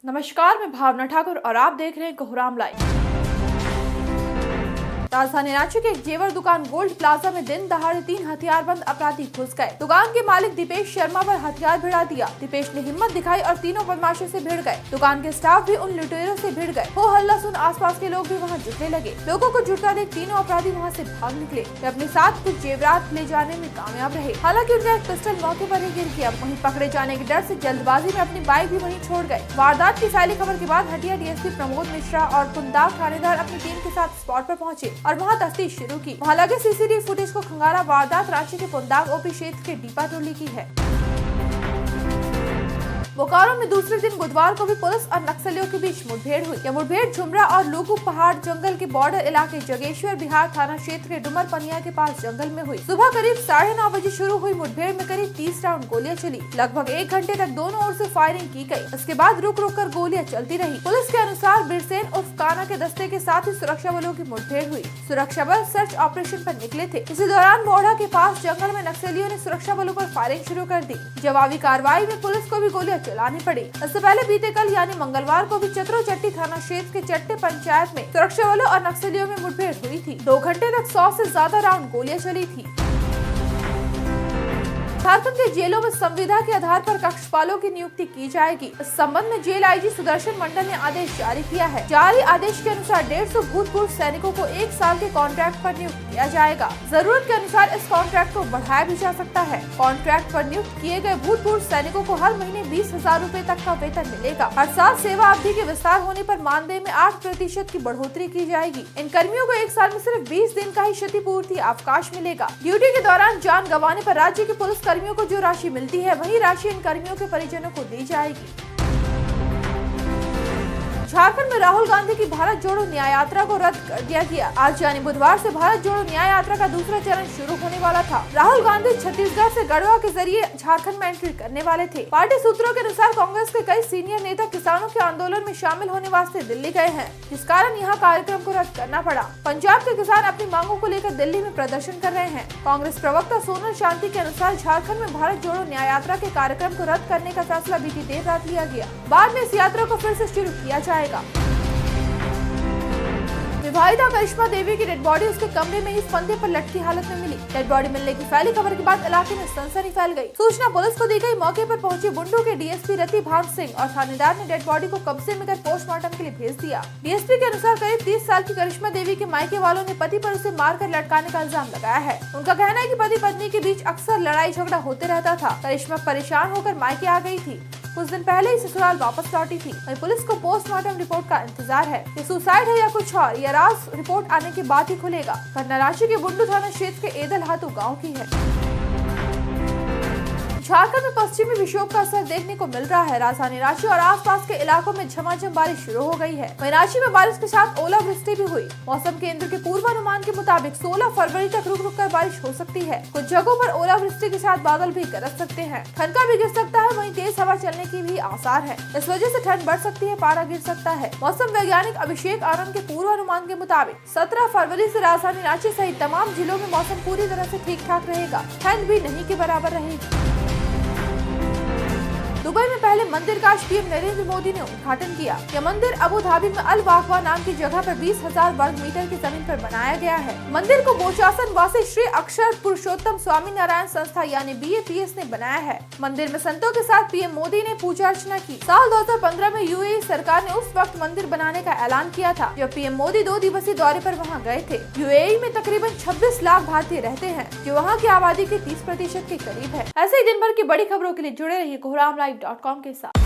नमस्कार, मैं भावना ठाकुर और आप देख रहे हैं कोहराम लाइव। राजधानी रांची के एक जेवर दुकान गोल्ड प्लाजा में दिन दहाड़े 3 हथियारबंद अपराधी घुस गए। दुकान के मालिक दीपेश शर्मा पर हथियार भिड़ा दिया। दीपेश ने हिम्मत दिखाई और तीनों बदमाशों से भिड़ गए। दुकान के स्टाफ भी उन लुटेरों से भिड़ गए। हो हल्ला सुन आसपास के लोग भी वहां जुटने लगे। लोगों को जुटता देख तीनों अपराधी वहां से भाग निकले। वे अपने साथ कुछ जेवरात ले जाने में कामयाब रहे। हालांकि उनका एक पिस्टल मौके पर ही गिर गया। वहीं पकड़े जाने के डर से जल्दबाजी में अपनी बाइक भी वहीं छोड़ गए। वारदात की फैली खबर के बाद हटिया डीएसपी प्रमोद मिश्रा और पुंदाग थानेदार अपनी टीम के साथ स्पॉट पर पहुंचे और वहां तफ्तीश शुरू की। वहां लगे सीसीटीवी फुटेज को खंगाला वारदात रांची के पुंदाग ओपी क्षेत्र के डीपा टोली की है। बोकारो में दूसरे दिन बुधवार को भी पुलिस और नक्सलियों के बीच मुठभेड़ हुई। यह मुठभेड़ झुमरा और लूगू पहाड़ जंगल के बॉर्डर इलाके जगेश्वर बिहार थाना क्षेत्र के डुमर पनिया के पास जंगल में हुई। सुबह करीब 9:30 बजे शुरू हुई मुठभेड़ में करीब 30 राउंड गोलियां चली। लगभग 1 घंटे तक दोनों ओर से फायरिंग की गई। इसके बाद रुक रुक कर गोलियां चलती रही। पुलिस के अनुसार बिरसेन उर्फ काना के दस्ते के साथ ही सुरक्षा बलों की मुठभेड़ हुई। सुरक्षा बल सर्च ऑपरेशन पर निकले थे। इसी दौरान बोढ़ा के पास जंगल में नक्सलियों ने सुरक्षा बलों पर फायरिंग शुरू कर दी। जवाबी कार्रवाई में पुलिस को भी गोलियां चलानी पड़ी। इससे पहले बीते कल यानी मंगलवार को भी चतरोचट्टी थाना क्षेत्र के चट्टे पंचायत में सुरक्षा बलों और नक्सलियों में मुठभेड़ हुई थी। 2 घंटे तक 100 से ज्यादा राउंड गोलियां चली थी। झारखंड के जेलों में संविदा के आधार पर कक्षपालों की नियुक्ति की जाएगी। इस संबंध में जेल आईजी सुदर्शन मंडल ने आदेश जारी किया है। जारी आदेश के अनुसार 150 भूतपूर्व सैनिकों को 1 साल के कॉन्ट्रैक्ट पर नियुक्त किया जाएगा। जरूरत के अनुसार इस कॉन्ट्रैक्ट को बढ़ाया भी जा सकता है। कॉन्ट्रैक्ट पर नियुक्त किए गए भूतपूर्व सैनिकों को हर महीने 20,000 रूपए तक का वेतन मिलेगा। हर साल सेवा अवधि के विस्तार होने पर मानदेय में 8% की बढ़ोतरी की जाएगी। इन कर्मियों को 1 साल में सिर्फ 20 दिन का ही क्षतिपूर्ति अवकाश मिलेगा। ड्यूटी के दौरान जान गंवाने पर राज्य के पुलिस कर्मियों को जो राशि मिलती है वही राशि इन कर्मियों के परिजनों को दी जाएगी। झारखंड में राहुल गांधी की भारत जोड़ो न्याय यात्रा को रद्द कर दिया गया। आज यानी बुधवार से भारत जोड़ो न्याय यात्रा का दूसरा चरण शुरू होने वाला था। राहुल गांधी छत्तीसगढ़ से गढ़वा के जरिए झारखंड में एंट्री करने वाले थे। पार्टी सूत्रों के अनुसार कांग्रेस के कई सीनियर नेता किसानों के आंदोलन में शामिल होने वास्ते दिल्ली गए हैं, जिस कारण यहाँ कार्यक्रम को रद्द करना पड़ा। पंजाब के किसान अपनी मांगों को लेकर दिल्ली में प्रदर्शन कर रहे हैं। कांग्रेस प्रवक्ता सोनल शांति के अनुसार झारखंड में भारत जोड़ो न्याय यात्रा के कार्यक्रम को रद्द करने का फैसला बीती देर रात लिया गया। बाद में इस यात्रा को फिर से शुरू किया जाएगा। विवाहिता करिश्मा देवी की डेड बॉडी उसके कमरे में ही फंदे पर लटकी हालत में मिली। डेड बॉडी मिलने की फैली खबर के बाद इलाके में सनसनी फैल गई। सूचना पुलिस को दी गई। मौके पर पहुंचे बुंडू के डीएसपी रति भान सिंह और थानेदार ने डेड बॉडी को कब्जे में कर पोस्टमार्टम के लिए भेज दिया। डीएसपी के अनुसार करीब 30 साल की करिश्मा देवी के मायके वालों ने पति पर उसे मारकर लटकाने का इल्जाम लगाया है। उनका कहना है कि पति पत्नी के बीच अक्सर लड़ाई झगड़ा होते रहता था। करिश्मा परेशान होकर मायके आ गई थी। कुछ दिन पहले ही ससुराल वापस लौटी थी। वहीं पुलिस को पोस्टमार्टम रिपोर्ट का इंतजार है। ये सुसाइड है या कुछ और, यह राज रिपोर्ट आने के बाद ही खुलेगा। घटना रांची के बुंडू थाना क्षेत्र के एदल हाथू गाँव की है। झारखंड में पश्चिमी विक्षोभ का असर देखने को मिल रहा है। राजधानी रांची और आसपास के इलाकों में झमाझम बारिश शुरू हो गई है। वहीं रांची में बारिश के साथ ओलावृष्टि भी हुई। मौसम केंद्र के पूर्वानुमान के मुताबिक 16 फरवरी तक रुक रुक कर बारिश हो सकती है। कुछ जगहों पर ओलावृष्टि के साथ बादल भी गरज सकते हैं। ठनका भी गिर सकता है। वहीं तेज हवा चलने की भी आसार है। इस वजह से ठंड बढ़ सकती है, पारा गिर सकता है। मौसम वैज्ञानिक अभिषेक आनंद के पूर्वानुमान के मुताबिक 17 फरवरी से राजधानी रांची सहित तमाम जिलों में मौसम पूरी तरह से ठीक ठाक रहेगा। ठंड भी नहीं के बराबर रहेगी। दुबई में पहले मंदिर का पीएम नरेंद्र मोदी ने उद्घाटन किया। यह मंदिर अबू धाबी में अल वाकवा नाम की जगह पर 20,000 वर्ग मीटर की जमीन पर बनाया गया है। मंदिर को बोचासन वासी श्री अक्षर पुरुषोत्तम स्वामी नारायण संस्था यानी BAPS ने बनाया है। मंदिर में संतों के साथ पीएम मोदी ने पूजा अर्चना की। साल 2015 में UAE सरकार ने उस वक्त मंदिर बनाने का ऐलान किया था जब पीएम मोदी 2 दिवसीय दौरे पर वहाँ गए थे। UAE में तकरीबन 26 लाख भारतीय रहते हैं, जो वहाँ की आबादी के 30% के करीब है। ऐसे ही दिन भर की बड़ी खबरों के लिए जुड़े रहिए कोहराम लाइव.com के साथ।